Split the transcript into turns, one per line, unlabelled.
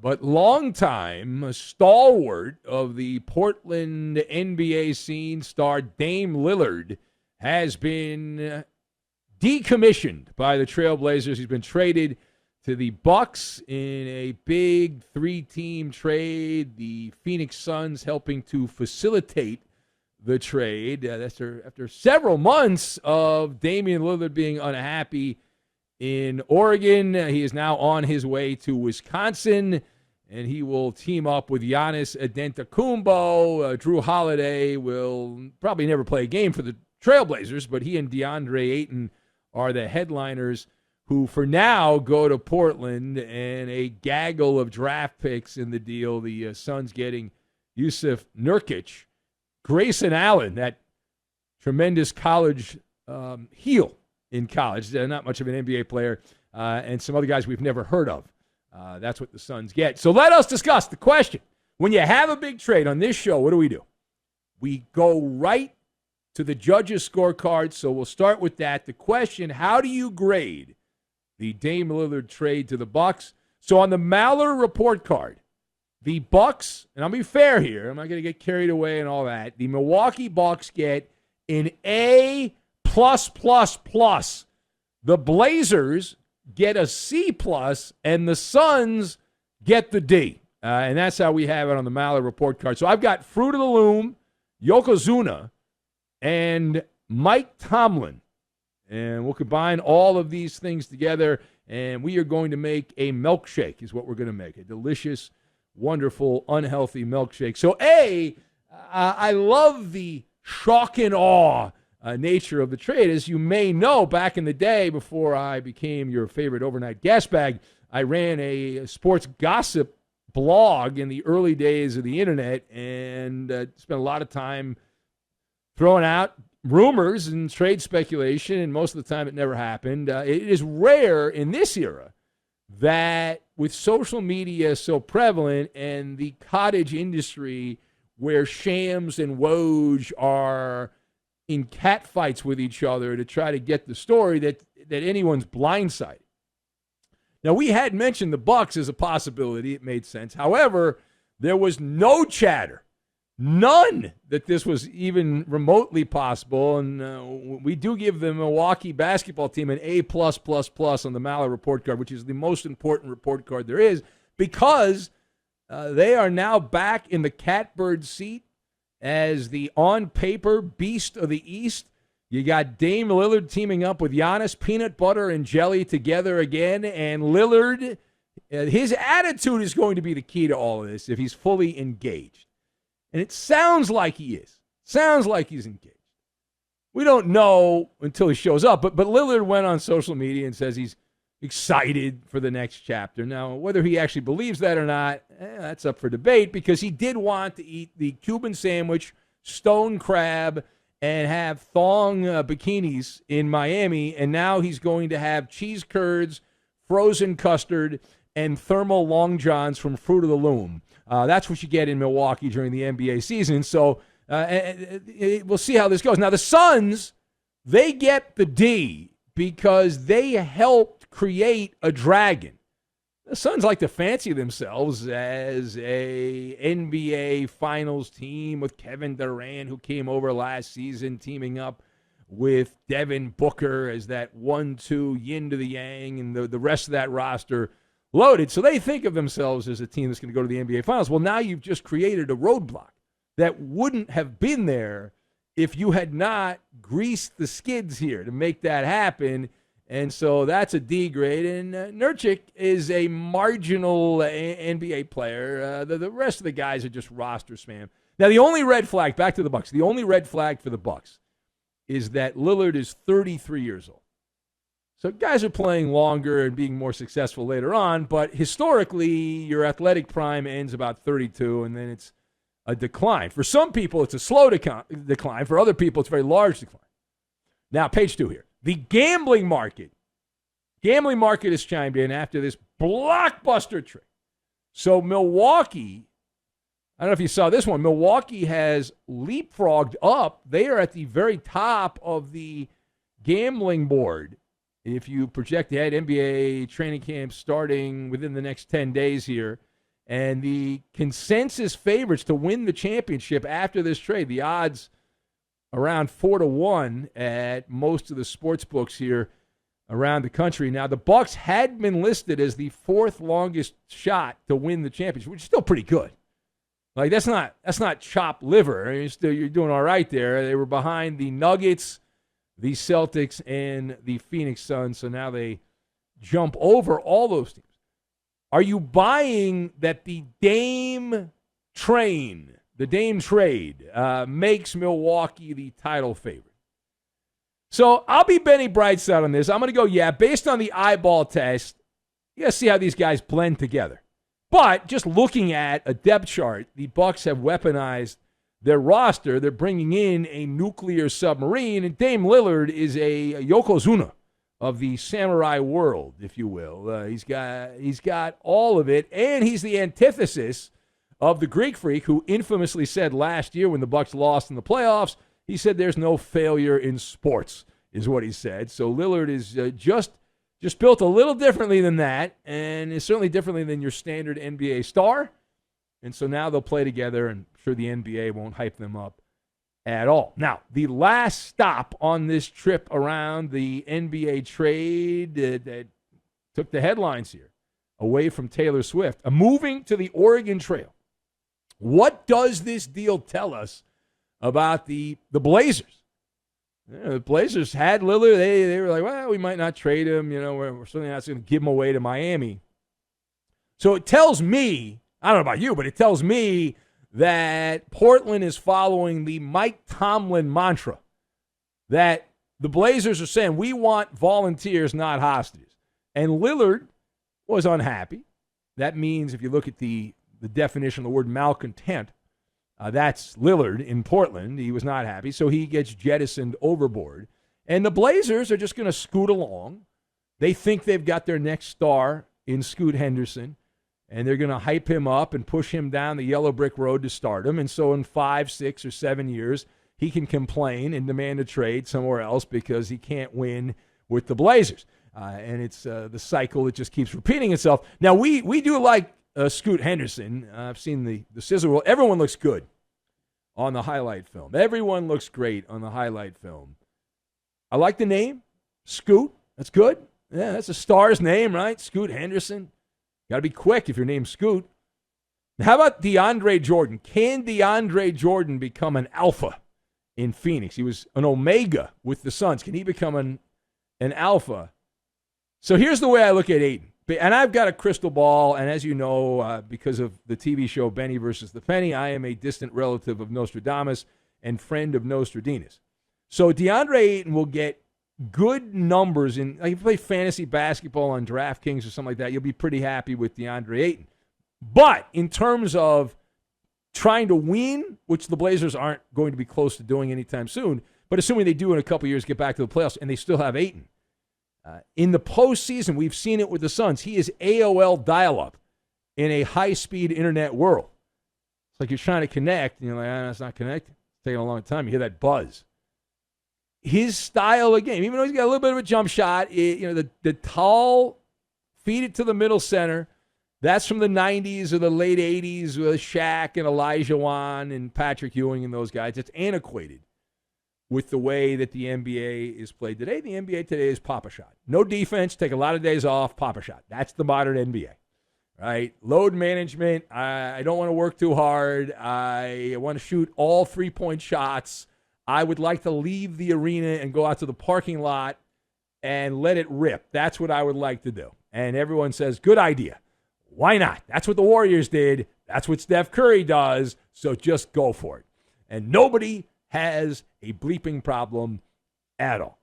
But longtime stalwart of the Portland NBA scene, star Dame Lillard, has been decommissioned by the Trailblazers. He's been traded to the Bucks in a big three-team trade. The Phoenix Suns helping to facilitate the trade. After several months of Damian Lillard being unhappy in Oregon, he is now on his way to Wisconsin, and he will team up with Giannis Antetokounmpo. Drew Holiday will probably never play a game for the Trailblazers, but he and DeAndre Ayton are the headliners who for now go to Portland, and a gaggle of draft picks in the deal. The Suns getting Yusuf Nurkic, Grayson Allen, that tremendous college heel in college, not much of an NBA player, and some other guys we've never heard of. That's what the Suns get. So let us discuss the question. When you have a big trade on this show, what do? We go right to the judges' scorecard, so we'll start with that. The question, how do you grade the Dame Lillard trade to the Bucks? So on the MALLER report card, the Bucks, and I'll be fair here, I'm not going to get carried away and all that, the Milwaukee Bucks get an A+++. The Blazers get a C+, and the Suns get the D. And that's how we have it on the MALLER report card. So I've got Fruit of the Loom, Yokozuna, and Mike Tomlin. And we'll combine all of these things together, and we are going to make a milkshake is what we're going to make, a delicious, wonderful, unhealthy milkshake. So, I love the shock and awe nature of the trade. As you may know, back in the day before I became your favorite overnight gas bag, I ran a sports gossip blog in the early days of the internet and spent a lot of time throwing out rumors and trade speculation, and most of the time it never happened. It is rare in this era that with social media so prevalent and the cottage industry where shams and woj are in catfights with each other to try to get the story, that anyone's blindsided. Now, we had mentioned the Bucks as a possibility. It made sense. However, there was no chatter, none, that this was even remotely possible. And we do give the Milwaukee basketball team an A+++ on the MALLER report card, which is the most important report card there is, because they are now back in the catbird seat as the on-paper beast of the East. You got Dame Lillard teaming up with Giannis, peanut butter and jelly together again. And Lillard, his attitude is going to be the key to all of this if he's fully engaged. And it sounds like he is. Sounds like he's engaged. We don't know until he shows up. But Lillard went on social media and says he's excited for the next chapter. Now, whether he actually believes that or not, that's up for debate, because he did want to eat the Cuban sandwich, stone crab, and have thong bikinis in Miami, and now he's going to have cheese curds, frozen custard, and thermal long johns from Fruit of the Loom. That's what you get in Milwaukee during the NBA season. So we'll see how this goes. Now, the Suns, they get the D because they helped create a dragon. The Suns like to fancy themselves as a NBA Finals team with Kevin Durant, who came over last season, teaming up with Devin Booker as that 1-2 yin to the yang, and the rest of that roster loaded. So they think of themselves as a team that's going to go to the NBA Finals. Well, now you've just created a roadblock that wouldn't have been there if you had not greased the skids here to make that happen. And so that's a D grade. And Nurkic is a marginal NBA player. The rest of the guys are just roster spam. Now, the only red flag, back to the Bucks, the only red flag for the Bucks is that Lillard is 33 years old. So guys are playing longer and being more successful later on, but historically, your athletic prime ends about 32, and then it's a decline. For some people, it's a slow decline. For other people, it's a very large decline. Now, page 2 here. The gambling market has chimed in after this blockbuster trade. So Milwaukee, I don't know if you saw this one, Milwaukee has leapfrogged up. They are at the very top of the gambling board if you project ahead, NBA training camp starting within the next 10 days here, and the consensus favorites to win the championship after this trade, the odds around 4-1 at most of the sports books here around the country. Now, the Bucks had been listed as the fourth longest shot to win the championship, which is still pretty good. Like, that's not chopped liver. I mean, you're doing all right there. They were behind the Nuggets, the Celtics, and the Phoenix Suns, so now they jump over all those teams. Are you buying that the Dame trade makes Milwaukee the title favorite? So I'll be Benny Brightside on this. I'm going to go, yeah, based on the eyeball test, you got to see how these guys blend together. But just looking at a depth chart, the Bucks have weaponized their roster. They're bringing in a nuclear submarine, and Dame Lillard is a Yokozuna of the samurai world, if you will. He's got all of it, and he's the antithesis of the Greek Freak, who infamously said last year when the Bucks lost in the playoffs, he said there's no failure in sports, is what he said. So Lillard is just built a little differently than that, and is certainly differently than your standard NBA star. And so now they'll play together, and I'm sure the NBA won't hype them up at all. Now, the last stop on this trip around the NBA trade that took the headlines here, away from Taylor Swift, moving to the Oregon Trail. What does this deal tell us about the Blazers? The Blazers had Lillard. They were like, well, we might not trade him. We're certainly not going to give him away to Miami. So it tells me, I don't know about you, but it tells me that Portland is following the Mike Tomlin mantra that the Blazers are saying, we want volunteers, not hostages. And Lillard was unhappy. That means if you look at the definition of the word malcontent, that's Lillard in Portland. He was not happy, so he gets jettisoned overboard. And the Blazers are just going to scoot along. They think they've got their next star in Scoot Henderson, and they're going to hype him up and push him down the yellow brick road to stardom. And so in 5, 6, or 7 years, he can complain and demand a trade somewhere else because he can't win with the Blazers. And it's the cycle that just keeps repeating itself. Now, we do like Scoot Henderson. I've seen the sizzle roll. Everyone looks good on the highlight film. Everyone looks great on the highlight film. I like the name, Scoot. That's good. Yeah, that's a star's name, right? Scoot Henderson. Got to be quick if your name's Scoot. How about DeAndre Jordan? Can DeAndre Jordan become an alpha in Phoenix? He was an omega with the Suns. Can he become an alpha? So here's the way I look at Ayton. And I've got a crystal ball, and as you know, because of the TV show Benny versus the Penny, I am a distant relative of Nostradamus and friend of Nostradamus. So DeAndre Ayton will get good numbers in. Like if you play fantasy basketball on DraftKings or something like that, you'll be pretty happy with DeAndre Ayton. But in terms of trying to win, which the Blazers aren't going to be close to doing anytime soon, but assuming they do in a couple years get back to the playoffs and they still have Ayton, in the postseason, we've seen it with the Suns. He is AOL dial-up in a high-speed internet world. It's like you're trying to connect, and you're like, it's not connected. It's taking a long time. You hear that buzz. His style of game, even though he's got a little bit of a jump shot, the tall, feed it to the middle center, that's from the 90s or the late 80s with Shaq and Elijah Wan and Patrick Ewing and those guys. It's antiquated with the way that the NBA is played today. The NBA today is pop a shot. No defense, take a lot of days off, pop a shot. That's the modern NBA, right? Load management, I don't want to work too hard. I want to shoot all three-point shots. I would like to leave the arena and go out to the parking lot and let it rip. That's what I would like to do. And everyone says, good idea. Why not? That's what the Warriors did. That's what Steph Curry does. So just go for it. And nobody has a bleeping problem at all.